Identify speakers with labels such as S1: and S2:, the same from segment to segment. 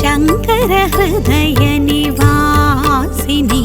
S1: శంకర హృదయ నివాసిని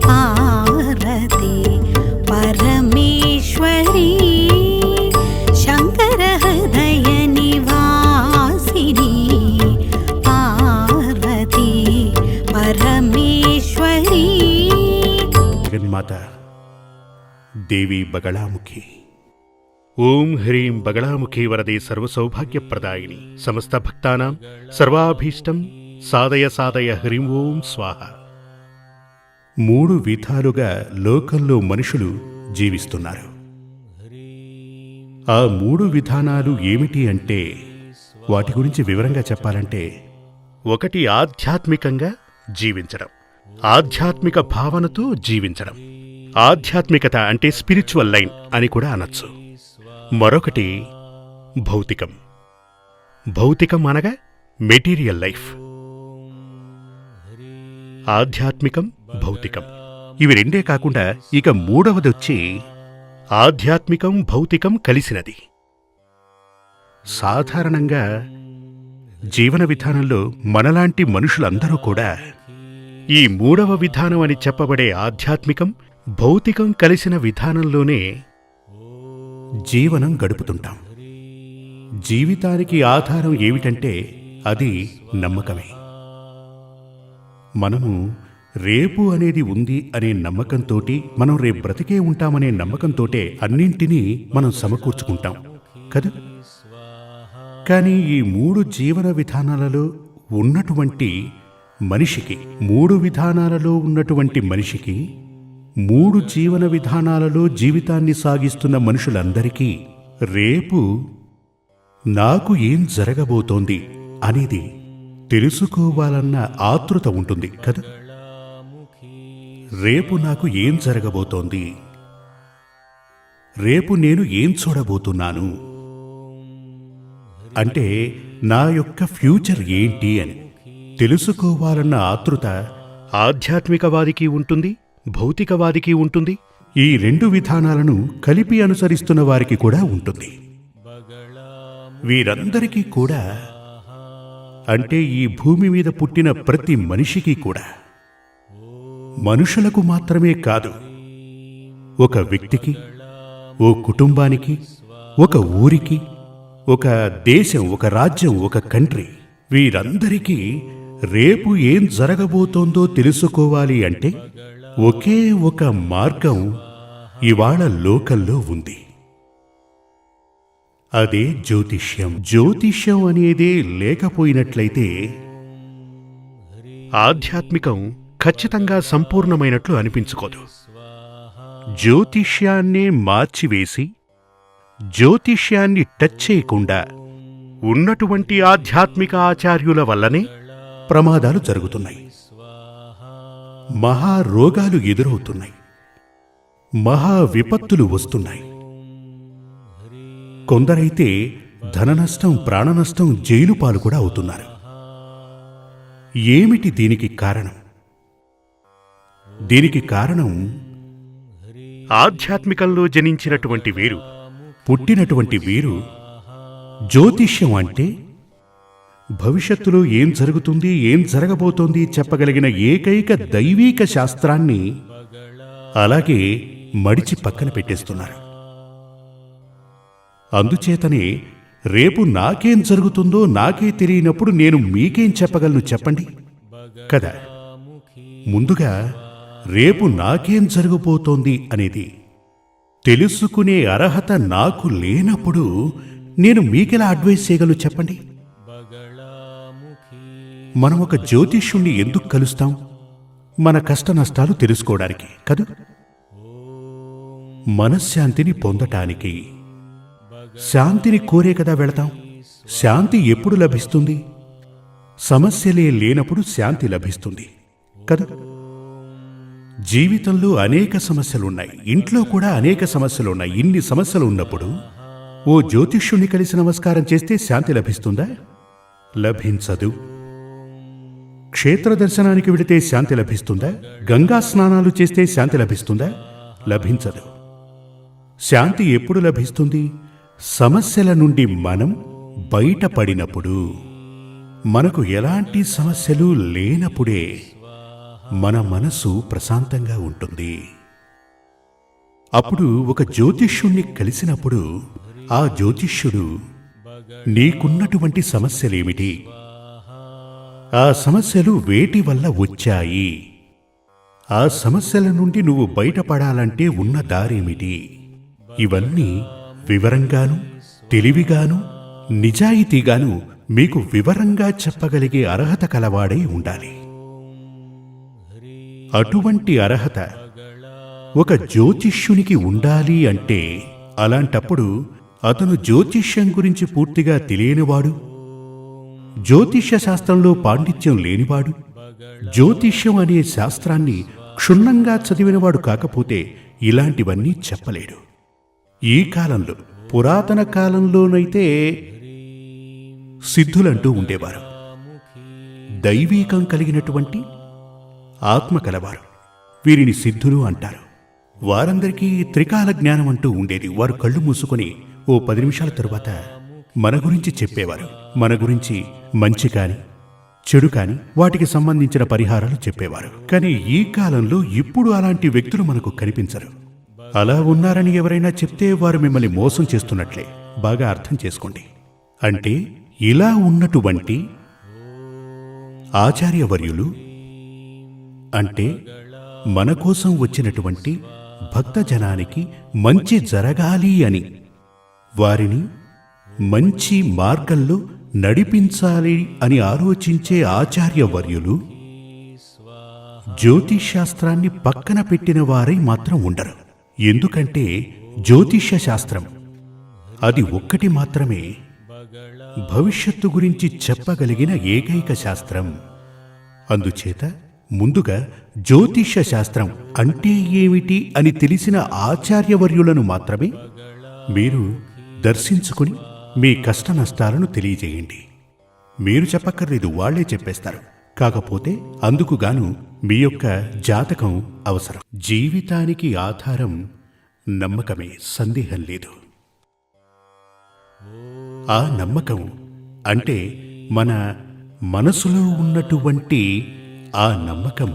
S1: పార్వతి పరమేశ్వరి శంకర హృదయ నివాసిని పార్వతి పరమేశ్వరి.
S2: జగన్మాత దేవి బగళాముఖి. ఓం హ్రీం బగళాముఖి వరదే సర్వసౌభాగ్యప్రదాయిని సమస్త భక్తానాం సర్వాభీష్టం సాధయ సాధయ హ్రీం ఓం స్వాహ. 3 విధాలుగా లోకంలో మనుషులు జీవిస్తున్నారు. ఆ 3 విధానాలు ఏమిటి అంటే, వాటి గురించి వివరంగా చెప్పాలంటే, ఒకటి ఆధ్యాత్మికంగా జీవించడం, ఆధ్యాత్మిక భావనతో జీవించడం. ఆధ్యాత్మికత అంటే స్పిరిచువల్ లైన్ అని కూడా అనొచ్చు. మరొకటి భౌతికం. భౌతికం అనగా మెటీరియల్ లైఫ్. ఆధ్యాత్మికం, భౌతికం ఇవి రెండే కాకుండా ఇక 3వది వచ్చి ఆధ్యాత్మికం భౌతికం కలిసినది. సాధారణంగా జీవన విధానంలో మనలాంటి మనుషులందరూ కూడా ఈ 3వ విధానం అని చెప్పబడే ఆధ్యాత్మికం భౌతికం కలిసిన విధానంలోనే జీవనం గడుపుతుంటాం. జీవితానికి ఆధారం ఏమిటంటే అది నమ్మకమే. మనము రేపు అనేది ఉంది అనే నమ్మకంతోటి, మనం రేపు బ్రతికే ఉంటామనే నమ్మకంతోటే అన్నింటినీ మనం సమకూర్చుకుంటాం కదా. కానీ ఈ 3 జీవన విధానాలలో ఉన్నటువంటి మనిషికి, 3 విధానాలలో ఉన్నటువంటి మనిషికి, 3 జీవన విధానాలలో జీవితాన్ని సాగిస్తున్న మనుషులందరికీ రేపు నాకు ఏం జరగబోతోంది అనేది తెలుసుకోవాలన్న ఆతృత ఉంటుంది కదా. రేపు నాకు ఏం జరగబోతోంది, రేపు నేను ఏం చూడబోతున్నాను అంటే నా యొక్క ఫ్యూచర్ ఏంటి అని తెలుసుకోవాలన్న ఆతృత ఆధ్యాత్మికవాదికి ఉంటుంది, భౌతికవాదికి ఉంటుంది. ఈ 2 విధానాలను కలిపి అనుసరిస్తున్న వారికి కూడా ఉంటుంది. వీరందరికీ కూడా అంటే ఈ భూమి మీద పుట్టిన ప్రతి మనిషికి కూడా, మనుషులకు మాత్రమే కాదు, ఒక వ్యక్తికి, ఓ కుటుంబానికి, ఒక ఊరికి, ఒక దేశం, ఒక రాజ్యం, ఒక కంట్రీ, వీరందరికీ రేపు ఏం జరగబోతోందో తెలుసుకోవాలి అంటే ఒకే ఒక మార్గం ఇవాళ లోకంలో ఉంది. అదే జ్యోతిష్యం. జ్యోతిష్యం అనేదే లేకపోయినట్లయితే ఆధ్యాత్మికం ఖచ్చితంగా సంపూర్ణమైనట్లు అనిపించుకోదు. జ్యోతిష్యాన్నే మార్చివేసి, జ్యోతిష్యాన్ని టచ్ చేయకుండా ఉన్నటువంటి ఆధ్యాత్మిక ఆచార్యుల వల్లనే ప్రమాదాలు జరుగుతున్నాయి. మహారోగాలు ఎదురవుతున్నాయి, మహా విపత్తులు వస్తున్నాయి. కొందరైతే ధననష్టం, ప్రాణనష్టం, జైలు పాలు కూడా అవుతున్నారు. ఏమిటి దీనికి కారణం? దీనికి కారణం ఆధ్యాత్మికంలో జనించినటువంటి వీరు, పుట్టినటువంటి వీరు జ్యోతిష్యం అంటే భవిష్యత్తులో ఏం జరుగుతుంది, ఏం జరగబోతోంది చెప్పగలిగిన ఏకైక దైవీక శాస్త్రాన్ని అలాగే మడిచి పక్కన పెట్టేస్తున్నారు. అందుచేతనే రేపు నాకేం జరుగుతుందో నాకే తెలియనప్పుడు నేను మీకేం చెప్పగలను చెప్పండి కదా. ముందుగా రేపు నాకేం జరగబోతోంది అనేది తెలుసుకునే అర్హత నాకు లేనప్పుడు నేను మీకెలా అడ్వైస్ చేయగలను చెప్పండి. మనం ఒక జ్యోతిష్యుణ్ణి ఎందుకు కలుస్తాం? మన కష్ట నష్టాలు తెలుసుకోవడానికి కదా, మనశ్శాంతిని పొందటానికి. శాంతిని కోరే కదా వెళతాం. శాంతి ఎప్పుడు లభిస్తుంది? సమస్యలే లేనప్పుడు శాంతి లభిస్తుంది కదా. జీవితంలో అనేక సమస్యలున్నాయి, ఇంట్లో కూడా అనేక సమస్యలున్నాయి. ఇన్ని సమస్యలు ఉన్నప్పుడు ఓ జ్యోతిష్యుణ్ణి కలిసి నమస్కారం చేస్తే శాంతి లభిస్తుందా? లభించదు. క్షేత్ర దర్శనానికి వెళితే శాంతి లభిస్తుందా? గంగా స్నానాలు చేస్తే శాంతి లభిస్తుందా? లభించదు. శాంతి ఎప్పుడు లభిస్తుంది? సమస్యల నుండి మనం బయటపడినప్పుడు. మనకు ఎలాంటి సమస్యలు లేనప్పుడే మన మనసు ప్రశాంతంగా ఉంటుంది. అప్పుడు ఒక జ్యోతిష్యుణ్ణి కలిసినప్పుడు ఆ జ్యోతిష్యుడు నీకున్నటువంటి సమస్యలేమిటి, ఆ సమస్యలు వేటి వల్ల వచ్చాయి, ఆ సమస్యల నుండి నువ్వు బయటపడాలంటే ఉన్న దారేమిటి, ఇవన్నీ వివరంగాను తెలివిగాను నిజాయితీగాను మీకు వివరంగా చెప్పగలిగే అర్హత కలవాడై ఉండాలి. అటువంటి అర్హత ఒక జ్యోతిష్యునికి ఉండాలి అంటే అలాంటప్పుడు అతను జ్యోతిష్యం గురించి పూర్తిగా తెలియనివాడు, జ్యోతిష్య శాస్త్రంలో పాండిత్యం లేనివాడు, జ్యోతిష్యం అనే శాస్త్రాన్ని క్షుణ్ణంగా చదివినవాడు కాకపోతే ఇలాంటివన్నీ చెప్పలేడు. ఈ కాలంలో పురాతన కాలంలోనైతే సిద్ధులంటూ ఉండేవారు. దైవీకం కలిగినటువంటి ఆత్మ కలవారు, వీరిని సిద్ధులు అంటారు. వారందరికీ త్రికాల జ్ఞానం అంటూ ఉండేది. వారు కళ్ళు మూసుకొని ఓ 10 నిమిషాల తరువాత మన గురించి చెప్పేవారు. మన గురించి మంచి కాని చెడు కాని వాటికి సంబంధించిన పరిహారాలు చెప్పేవారు. కానీ ఈ కాలంలో ఇప్పుడు అలాంటి వ్యక్తులు మనకు కనిపించరు. అలా ఉన్నారని ఎవరైనా చెప్తే వారు మిమ్మల్ని మోసం చేస్తున్నట్లే. బాగా అర్థం చేసుకోండి. అంటే ఇలా ఉన్నటువంటి ఆచార్యవర్యులు అంటే మన కోసం వచ్చినటువంటి భక్తజనానికి మంచి జరగాలి అని వారిని మంచి మార్గంలో నడిపించాలి అని ఆలోచించే ఆచార్యవర్యులు జ్యోతిష్శాస్త్రాన్ని పక్కన పెట్టిన వారై మాత్రం ఉండరు. ఎందుకంటే జ్యోతిష్య శాస్త్రం అది ఒక్కటి మాత్రమే భవిష్యత్తు గురించి చెప్పగలిగిన ఏకైక శాస్త్రం. అందుచేత ముందుగా జ్యోతిష్య శాస్త్రం అంటే ఏమిటి అని తెలిసిన ఆచార్యవర్యులను మాత్రమే మీరు దర్శించుకుని మీ కష్ట నష్టాలను తెలియజేయండి. మీరు చెప్పక్కర్లేదు, వాళ్లే చెప్పేస్తారు. కాకపోతే అందుకుగాను మీ యొక్క జాతకం అవసరం. జీవితానికి ఆధారం నమ్మకమే, సందేహం లేదు. ఆ నమ్మకం అంటే మన మనసులో ఉన్నటువంటి ఆ నమ్మకం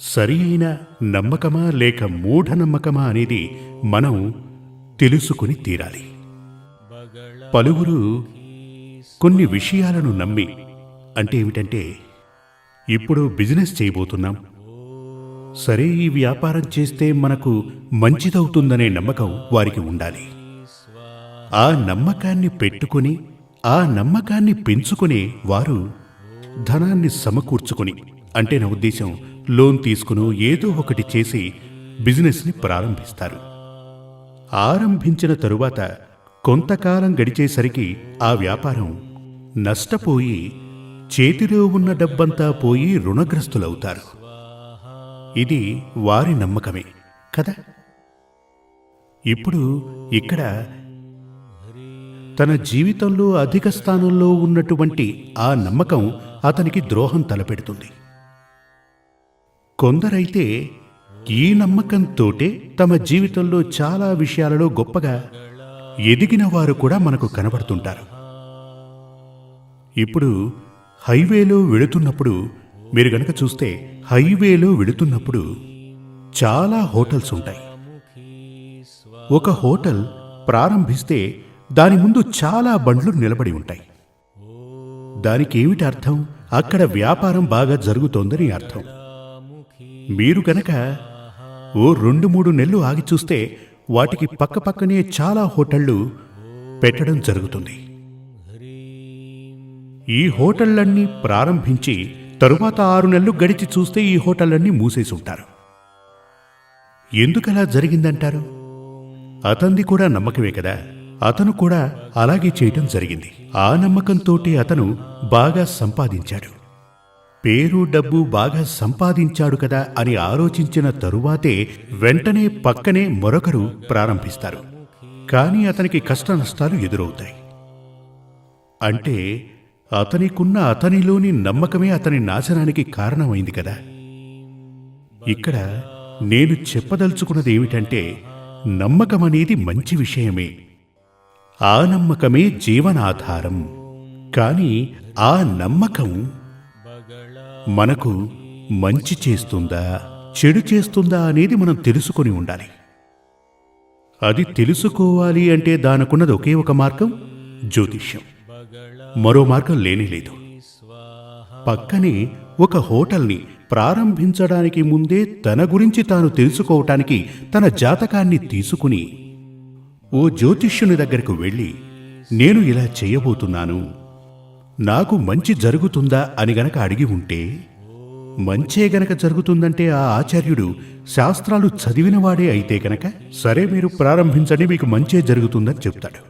S2: సరి అయిన నమ్మకమా లేక మూఢనమ్మకమా అనేది మనం తెలుసుకుని తీరాలి. పలువురు కొన్ని విషయాలను నమ్మి, అంటే ఏమిటంటే ఇప్పుడు బిజినెస్ చేయబోతున్నాం, సరే ఈ వ్యాపారం చేస్తే మనకు మంచిదవుతుందనే నమ్మకం వారికి ఉండాలి. ఆ నమ్మకాన్ని పెట్టుకుని ఆ నమ్మకాన్ని పెంచుకునే వారు ధనాన్ని సమకూర్చుకుని, అంటే నా ఉద్దేశం లోన్ తీసుకుని ఏదో ఒకటి చేసి బిజినెస్ని ప్రారంభిస్తారు. ఆరంభించిన తరువాత కొంతకాలం గడిచేసరికి ఆ వ్యాపారం నష్టపోయి చేతిలో ఉన్న డబ్బంతా పోయి రుణగ్రస్తులవుతారు. ఇది వారి నమ్మకమే కదా. ఇప్పుడు ఇక్కడ తన జీవితంలో అధిక స్థానంలో ఉన్నటువంటి ఆ నమ్మకం అతనికి ద్రోహం తలపెడుతుంది. కొందరైతే ఈ నమ్మకంతోటే తమ జీవితంలో చాలా విషయాలలో గొప్పగా ఎదిగిన వారు కూడా మనకు కనబడుతుంటారు. ఇప్పుడు హైవేలో వెళుతున్నప్పుడు మీరు గనక చూస్తే హైవేలో వెళుతున్నప్పుడు చాలా హోటల్స్ ఉంటాయి. ఒక హోటల్ ప్రారంభిస్తే దాని ముందు చాలా బండ్లు నిలబడి ఉంటాయి. దానికి ఏమిటి అర్థం? అక్కడ వ్యాపారం బాగా జరుగుతోందని అర్థం. మీరు గనక ఓ 2-3 నెలలు ఆగి చూస్తే వాటికి పక్కపక్కనే చాలా హోటళ్లు పెట్టడం జరుగుతుంది. ఈ హోటళ్లన్నీ ప్రారంభించి తరువాత 6 నెలలు గడిచి చూస్తే ఈ హోటళ్లన్నీ మూసేసి ఉంటారు. ఎందుకలా జరిగిందంటారు? అతనిది కూడా నమ్మకమే కదా. అతను కూడా అలాగే చేయటం జరిగింది. ఆ నమ్మకంతోటి అతను బాగా సంపాదించాడు. పేరు డబ్బు బాగా సంపాదించాడు కదా అని ఆలోచించిన తరువాతే వెంటనే పక్కనే మరొకరు ప్రారంభిస్తారు. కానీ అతనికి కష్ట నష్టాలు ఎదురవుతాయి. అంటే అతనిలోని నమ్మకమే అతని నాశనానికి కారణమైంది కదా. ఇక్కడ నేను చెప్పదలుచుకున్నది ఏమిటంటే నమ్మకమనేది మంచి విషయమే. ఆ నమ్మకమే జీవనాధారం. కానీ ఆ నమ్మకం మనకు మంచి చేస్తుందా చెడు చేస్తుందా అనేది మనం తెలుసుకొని ఉండాలి. అది తెలుసుకోవాలి అంటే దానికున్నది ఒకే ఒక మార్గం, జ్యోతిష్యం. మరో మార్గం లేనేలేదు. పక్కనే ఒక హోటల్ని ప్రారంభించడానికి ముందే తన గురించి తాను తెలుసుకోవటానికి తన జాతకాన్ని తీసుకుని ఓ జ్యోతిష్యుని దగ్గరకు వెళ్ళి, నేను ఇలా చేయబోతున్నాను, నాకు మంచి జరుగుతుందా అని గనక అడిగి ఉంటే, మంచే గనక జరుగుతుందంటే ఆ ఆచార్యుడు శాస్త్రాలు చదివినవాడే అయితే గనక సరే మీరు ప్రారంభించండి, మీకు మంచే జరుగుతుందని చెప్తాడు.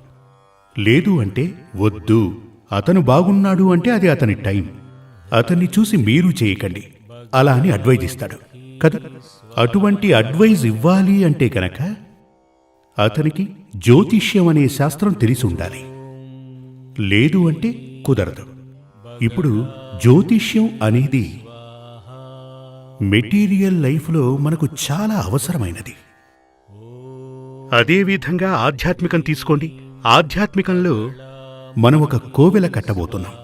S2: లేదు అంటే వద్దు, అతను బాగున్నాడు అంటే అది అతని టైం, అతన్ని చూసి మీరు చేయకండి అలా అని అడ్వైజ్ ఇస్తాడు కదా. అటువంటి అడ్వైజ్ ఇవ్వాలి అంటే గనక అతనికి జ్యోతిష్యం అనే శాస్త్రం తెలిసి ఉండాలి. లేదు అంటే కుదరదు. ఇప్పుడు జ్యోతిష్యం అనేది మెటీరియల్ లైఫ్లో మనకు చాలా అవసరమైనది. అదేవిధంగా ఆధ్యాత్మికం తీసుకోండి. ఆధ్యాత్మికంలో మనం ఒక కోవెల కట్టబోతున్నాం.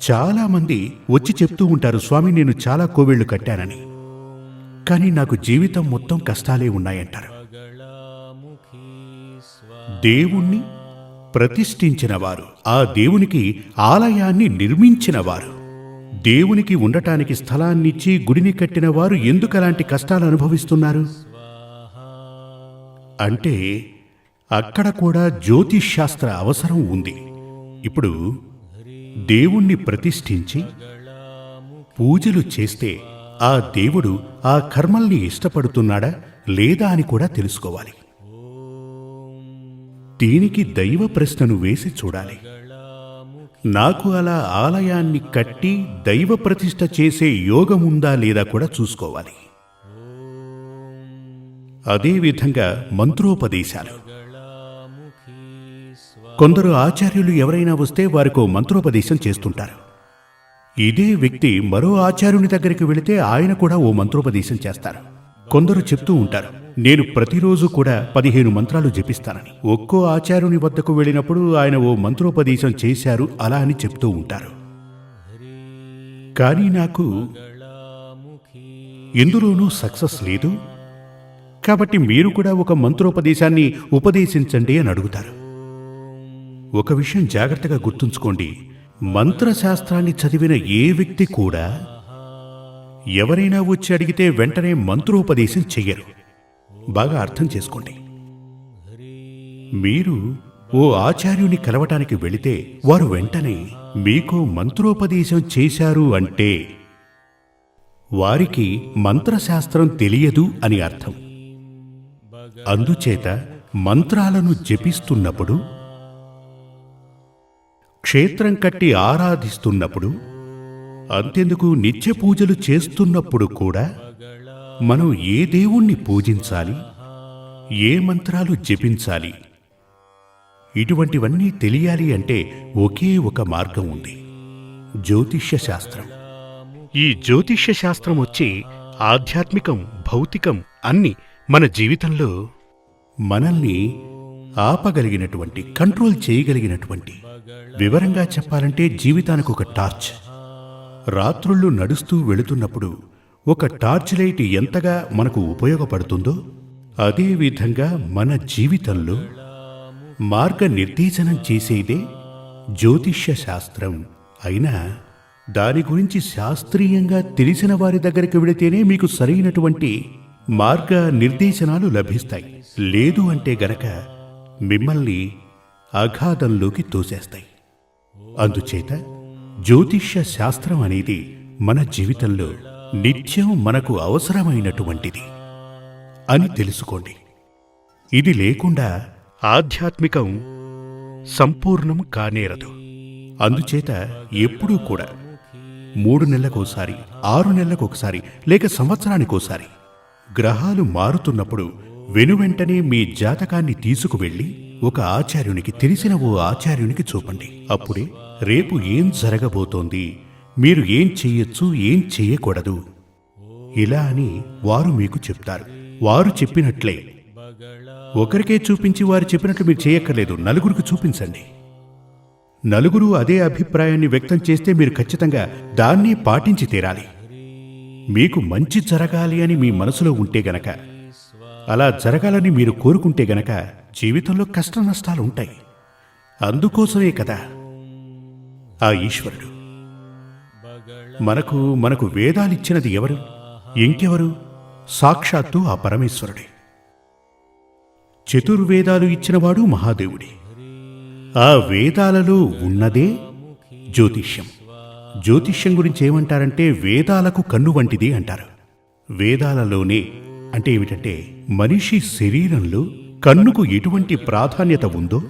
S2: చాలామంది వచ్చి చెప్తూ ఉంటారు, స్వామి నేను చాలా కోవెళ్లు కట్టానని, కానీ నాకు జీవితం మొత్తం కష్టాలే ఉన్నాయంటారు. దేవుణ్ణి ప్రతిష్ఠించినవారు, ఆ దేవునికి ఆలయాన్ని నిర్మించినవారు, దేవునికి ఉండటానికి స్థలాన్నిచ్చి గుడిని కట్టిన వారు ఎందుకు అలాంటి కష్టాలు అనుభవిస్తున్నారు అంటే అక్కడ కూడా జ్యోతిష్శాస్త్ర అవసరం ఉంది. ఇప్పుడు దేవుణ్ణి ప్రతిష్ఠించి పూజలు చేస్తే ఆ దేవుడు ఆ కర్మల్ని ఇష్టపడుతున్నాడా లేదా అని కూడా తెలుసుకోవాలి. దీనికి దైవ ప్రశ్నను వేసి చూడాలి. నాకు అలా ఆలయాన్ని కట్టి దైవ ప్రతిష్ఠ చేసే యోగముందా లేదా కూడా చూసుకోవాలి. అదేవిధంగా మంత్రోపదేశాలు. కొందరు ఆచార్యులు ఎవరైనా వస్తే వారికో మంత్రోపదేశం చేస్తుంటారు. ఇదే వ్యక్తి మరో ఆచార్యుని దగ్గరికి వెళితే ఆయన కూడా ఓ మంత్రోపదేశం చేస్తారు. కొందరు చెప్తూ ఉంటారు, నేను ప్రతిరోజు కూడా 15 మంత్రాలు జపిస్తానని. ఒక్కో ఆచార్యుని వద్దకు వెళ్ళినప్పుడు ఆయన ఓ మంత్రోపదేశం చేశారు అలా అని చెప్తూ ఉంటారు. కానీ నాకు ఎందులోనూ సక్సెస్ లేదు, కాబట్టి మీరు కూడా ఒక మంత్రోపదేశాన్ని ఉపదేశించండి అని అడుగుతారు. ఒక విషయం జాగ్రత్తగా గుర్తుంచుకోండి, మంత్రశాస్త్రాన్ని చదివిన ఏ వ్యక్తి కూడా ఎవరైనా వచ్చి అడిగితే వెంటనే మంత్రోపదేశం చెయ్యరు. బాగా అర్థం చేసుకోండి. మీరు ఓ ఆచార్యుని కలవటానికి వెళితే వారు వెంటనే మీకు మంత్రోపదేశం చేశారు అంటే వారికి మంత్రశాస్త్రం తెలియదు అని అర్థం. అందుచేత మంత్రాలను జపిస్తున్నప్పుడు, క్షేత్రం కట్టి ఆరాధిస్తున్నప్పుడు, అంతెందుకు నిత్య పూజలు చేస్తున్నప్పుడు కూడా మనం ఏ దేవుణ్ణి పూజించాలి, ఏ మంత్రాలు జపించాలి, ఇటువంటివన్నీ తెలియాలి అంటే ఒకే ఒక మార్గం ఉంది, జ్యోతిష్య శాస్త్రం. ఈ జ్యోతిష్య శాస్త్రం వచ్చి ఆధ్యాత్మికం, భౌతికం అన్ని మన జీవితంలో మనల్ని ఆపగలిగినటువంటి, కంట్రోల్ చేయగలిగినటువంటి, వివరంగా చెప్పాలంటే జీవితానికి ఒక టార్చ్. రాత్రుళ్ళు నడుస్తూ వెళుతున్నప్పుడు ఒక టార్చ్ లైట్ ఎంతగా మనకు ఉపయోగపడుతుందో అదేవిధంగా మన జీవితంలో మార్గనిర్దేశనం చేసేదే జ్యోతిష్య శాస్త్రం. అయినా దాని గురించి శాస్త్రీయంగా తెలిసిన వారి దగ్గరికి వెళితేనే మీకు సరైనటువంటి మార్గ నిర్దేశనాలు లభిస్తాయి. లేదు అంటే గనక మిమ్మల్ని అగాధంలోకి తోసేస్తాయి. అందుచేత జ్యోతిష్య శాస్త్రం అనేది మన జీవితంలో నిత్యం మనకు అవసరమైనటువంటిది అని తెలుసుకోండి. ఇది లేకుండా ఆధ్యాత్మికం సంపూర్ణం కానేరదు. అందుచేత ఎప్పుడూ కూడా 3 నెలలకోసారి, 6 నెలలకొకసారి, లేక సంవత్సరానికోసారి గ్రహాలు మారుతున్నప్పుడు వెనువెంటనే మీ జాతకాన్ని తీసుకువెళ్ళి ఒక ఆచార్యునికి, తెలిసిన ఓ ఆచార్యునికి చూపండి. అప్పుడే రేపు ఏం జరగబోతోంది, మీరు ఏం చెయ్యొచ్చు, ఏం చెయ్యకూడదు, ఇలా అని వారు మీకు చెప్తారు. వారు చెప్పినట్లే ఒకరికే చూపించి వారు చెప్పినట్లు మీరు చేయక్కర్లేదు, నలుగురికి చూపించండి. నలుగురు అదే అభిప్రాయాన్ని వ్యక్తం చేస్తే మీరు ఖచ్చితంగా దాన్ని పాటించి తీరాలి. మీకు మంచి జరగాలి అని మీ మనసులో ఉంటే గనక, అలా జరగాలని మీరు కోరుకుంటే గనక జీవితంలో కష్ట నష్టాలు ఉంటాయి. అందుకోసమే కదా ఆ ఈశ్వరుడు మనకు వేదాలిచ్చినది ఎవరు? ఇంకెవరు? సాక్షాత్తు ఆ పరమేశ్వరుడే. చతుర్వేదాలు ఇచ్చినవాడు మహాదేవుడే. ఆ వేదాలలో ఉన్నదే జ్యోతిష్యం. జ్యోతిష్యం గురించి ఏమంటారంటే వేదాలకు కన్ను వంటిది అంటారు. వేదాలలోనే అంటే ఏమిటంటే మనిషి శరీరంలో కన్నుకు ఎటువంటి ప్రాధాన్యత ఉందో,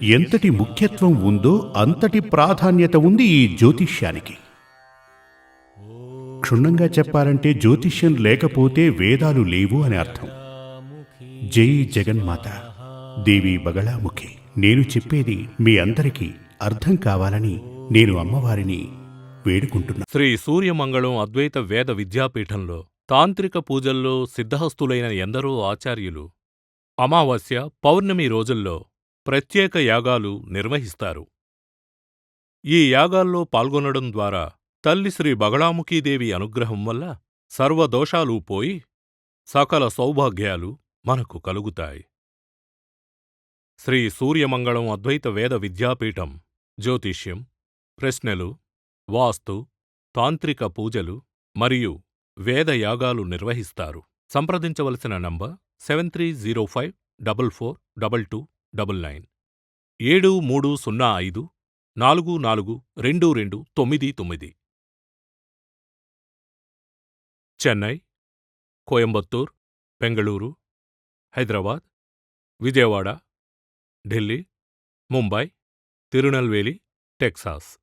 S2: ఎంతటి ముఖ్యత్వం ఉందో అంతటి ప్రాధాన్యత ఉంది ఈ జ్యోతిష్యానికి. క్షుణ్ణంగా చెప్పాలంటే జ్యోతిష్యం లేకపోతే వేదాలు లేవు అని అర్థం. జై జగన్మాత దేవి బగళాముఖి. నేను చెప్పేది మీ అందరికీ అర్థం కావాలని నేను అమ్మవారిని వేడుకుంటున్నా.
S3: శ్రీ సూర్యమంగళం అద్వైత వేద విద్యాపీఠంలో తాంత్రిక పూజల్లో సిద్ధహస్తులైన ఎందరో ఆచార్యులు అమావాస్య, పౌర్ణమి రోజుల్లో ప్రత్యేక యాగాలు నిర్వహిస్తారు. ఈ యాగాల్లో పాల్గొనడం ద్వారా తల్లి శ్రీ బగళాముఖీదేవి అనుగ్రహం వల్ల సర్వదోషాలూ పోయి సకల సౌభాగ్యాలు మనకు కలుగుతాయి. శ్రీ సూర్యమంగళం అద్వైత వేద విద్యాపీఠం జ్యోతిష్యం, ప్రశ్నలు, వాస్తు, తాంత్రిక పూజలు మరియు వేదయాగాలు నిర్వహిస్తారు. సంప్రదించవలసిన నంబర్ 7305442299 7305442299. చెన్నై, కోయంబత్తూర్, బెంగళూరు, హైదరాబాద్, విజయవాడ, ఢిల్లీ, ముంబై, తిరునల్వేలి, టెక్సాస్.